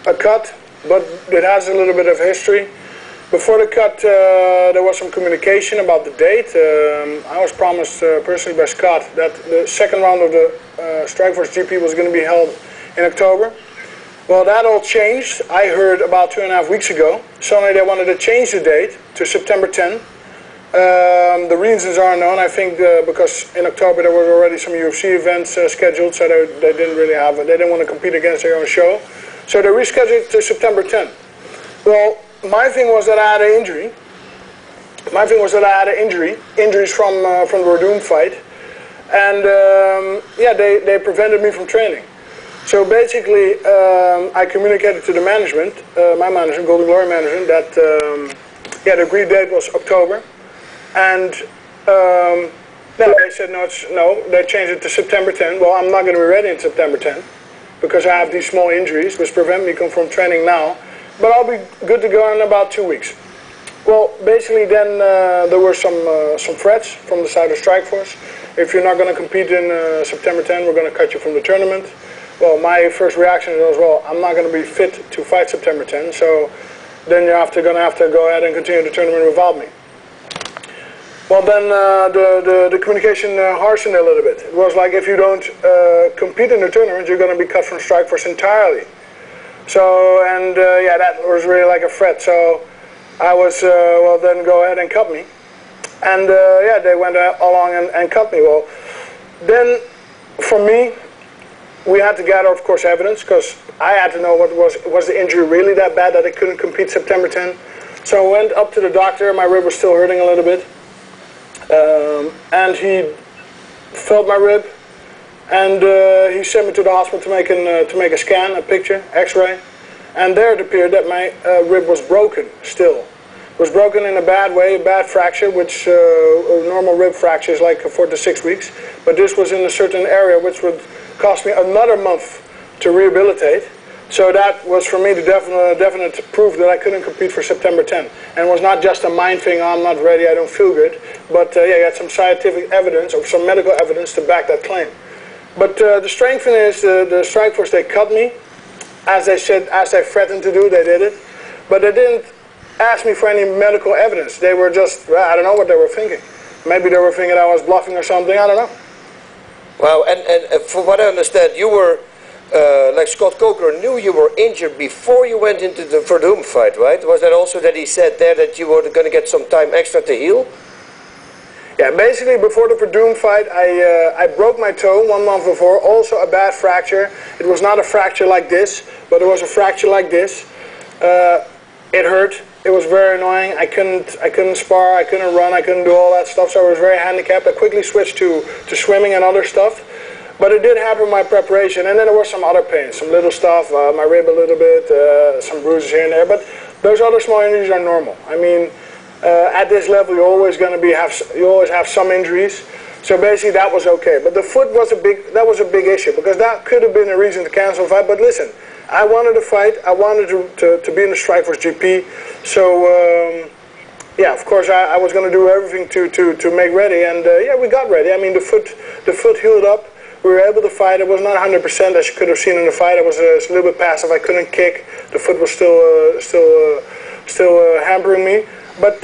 a cut, but it has a little bit of history. Before the cut, there was some communication about the date. I was promised personally by Scott that the second round of the Strikeforce GP was going to be held in October. Well, that all changed. I heard about 2.5 weeks ago. Suddenly they wanted to change the date to September 10. The reasons are unknown. I think because in October there were already some UFC events scheduled, so they didn't really have it. They didn't want to compete against their own show. So they rescheduled it to September 10. Well, my thing was that I had an injury. Injuries from the Overeem fight, and yeah, they prevented me from training. So basically, I communicated to the management, my management, Golden Glory management, that yeah, the agreed date was October, and then they said no, they changed it to September 10. Well, I'm not going to be ready in September 10 because I have these small injuries which prevent me from training now. But I'll be good to go in about 2 weeks. Well, basically then there were some threats from the side of Strikeforce. If you're not going to compete in September 10, we're going to cut you from the tournament. Well, my first reaction was, well, I'm not going to be fit to fight September 10, so then you're going to have to go ahead and continue the tournament without me. Well, then the communication harshened a little bit. It was like, if you don't compete in the tournament, you're going to be cut from Strikeforce entirely. So, and yeah, that was really like a threat. So I was, well, then go ahead and cut me. And yeah, they went along and cut me. Well, then for me, we had to gather, of course, evidence, because I had to know what was the injury really that bad that I couldn't compete September 10. So I went up to the doctor. My rib was still hurting a little bit. And he felt my rib. And he sent me to the hospital to make a scan, a picture, X-ray, and there it appeared that my rib was broken. Still, it was broken in a bad way, a bad fracture, which a normal rib fracture is like 4 to 6 weeks. But this was in a certain area, which would cost me another month to rehabilitate. So that was for me the definite proof that I couldn't compete for September 10. And it was not just a mind thing, oh, I'm not ready, I don't feel good. But yeah, you had some scientific evidence or some medical evidence to back that claim. But the strange thing is, the Strikeforce, they cut me, as they said, as they threatened to do, they did it. But they didn't ask me for any medical evidence. They were just, well, I don't know what they were thinking. Maybe they were thinking I was bluffing or something, I don't know. Well, and from what I understand, you were, like Scott Coker knew you were injured before you went into the Overeem fight, right? Was that also that he said there that you were going to get some time extra to heal? Yeah, basically before the Overeem fight, I broke my toe 1 month before, also a bad fracture. It was not a fracture like this, but it was a fracture like this. It hurt. It was very annoying. I couldn't spar, I couldn't run, I couldn't do all that stuff, so I was very handicapped. I quickly switched to swimming and other stuff. But it did happen in my preparation, and then there was some other pains, some little stuff, my rib a little bit, some bruises here and there, but those other small injuries are normal. I mean, at this level, you're always going to you always have some injuries. So basically, that was okay. But the foot was that was a big issue, because that could have been a reason to cancel the fight. But listen, I wanted to fight. I wanted to be in the Strikeforce GP. So yeah, of course, I was going to do everything to make ready, and yeah, we got ready. I mean, the foot healed up. We were able to fight. It was not 100%, as you could have seen in the fight. It was a little bit passive. I couldn't kick. The foot was still hampering me. But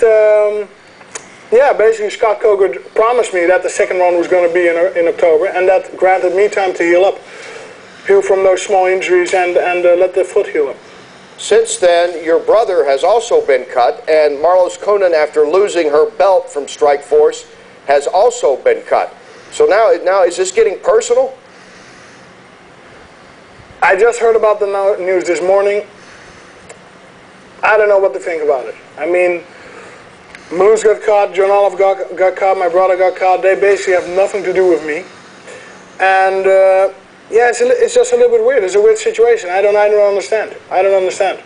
yeah, basically Scott Coker promised me that the second round was going to be in October, and that granted me time to heal from those small injuries, and let the foot heal up. Since then, your brother has also been cut, and Marlos Conan, after losing her belt from Strikeforce, has also been cut. So now is this getting personal? I just heard about the news this morning. I don't know what to think about it. I mean, Moose got caught, John Olive got caught, my brother got caught. They basically have nothing to do with me. And yeah, it's just a little bit weird. It's a weird situation. I don't understand. I don't understand.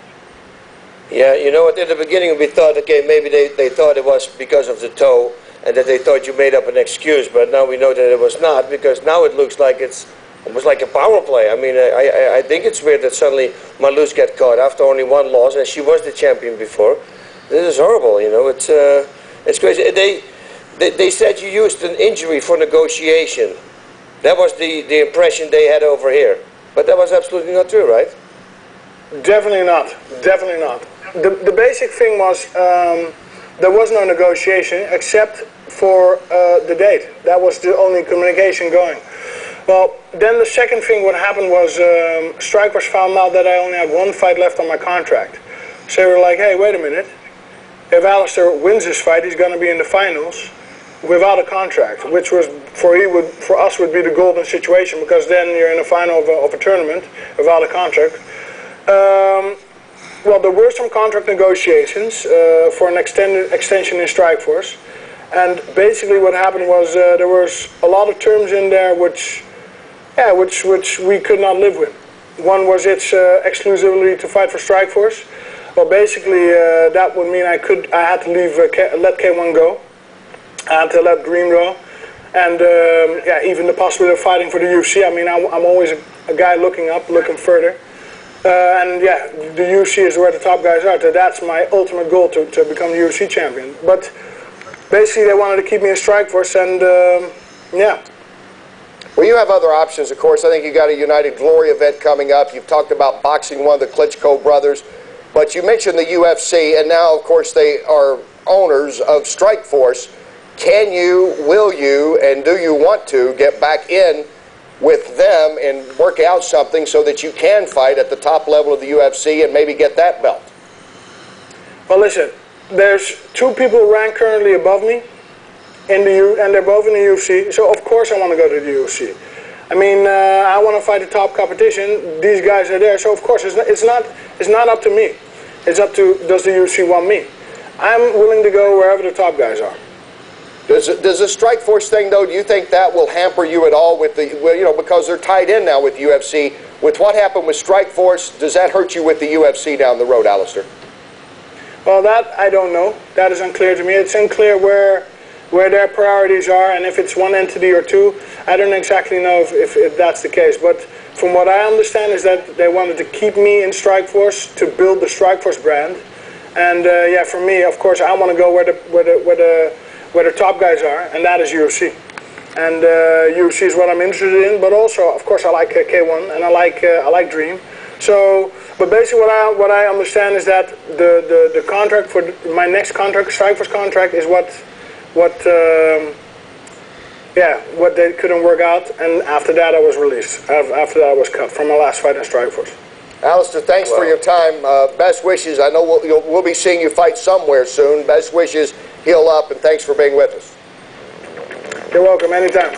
Yeah, you know what, in the beginning we thought, okay, maybe they thought it was because of the toe, and that they thought you made up an excuse, but now we know that it was not, because now it looks like it's almost like a power play. I mean, I think it's weird that suddenly Marloes got caught after only one loss, and she was the champion before. This is horrible, you know, it's crazy. They said you used an injury for negotiation. That was the impression they had over here. But that was absolutely not true, right? Definitely not. Definitely not. The basic thing was there was no negotiation except for the date. That was the only communication going. Well, then the second thing what happened was Strikeforce found out that I only had one fight left on my contract. So they were like, hey, wait a minute. If Alistair wins this fight, he's going to be in the finals without a contract, which was for us would be the golden situation, because then you're in the final of a tournament without a contract. Well, there were some contract negotiations for an extension in Strikeforce, and basically what happened was there was a lot of terms in there which we could not live with. One was its exclusivity to fight for Strikeforce. Well, basically that would mean I had to leave, let K1 go. I had to let Dream go, and even the possibility of fighting for the UFC. I mean, I'm always a guy looking up, looking further. And yeah, the UFC is where the top guys are. So that's my ultimate goal, to become the UFC champion. But basically they wanted to keep me in Strikeforce, and yeah. Well, you have other options, of course. I think you got a United Glory event coming up. You've talked about boxing one of the Klitschko brothers. But you mentioned the UFC, and now, of course, they are owners of Strikeforce. Can you, will you, and do you want to get back in with them and work out something so that you can fight at the top level of the UFC and maybe get that belt? Well, listen, there's two people ranked currently above me, and they're both in the UFC, so of course I want to go to the UFC. I mean, I want to fight the top competition. These guys are there, so of course it's not up to me. It's up to, does the UFC want me? I'm willing to go wherever the top guys are. Does the Strikeforce thing, though, do you think that will hamper you at all with the, because they're tied in now with UFC? With what happened with Strikeforce, does that hurt you with the UFC down the road, Alistair? Well, that I don't know. That is unclear to me. It's unclear where their priorities are, and if it's one entity or two. I don't exactly know if that's the case. But from what I understand is that they wanted to keep me in Strikeforce to build the Strikeforce brand. And yeah, for me, of course, I want to go where the top guys are, and that is UFC. And UFC is what I'm interested in, but also, of course, I like K1 and I like Dream. So, but basically, what I understand is that the contract for my next contract, Strikeforce contract, is what they couldn't work out, and after that I was released. After that I was cut from my last fight in Strikeforce. Alistair, thanks for your time. Best wishes. I know we'll be seeing you fight somewhere soon. Best wishes. Heal up, and thanks for being with us. You're welcome, anytime.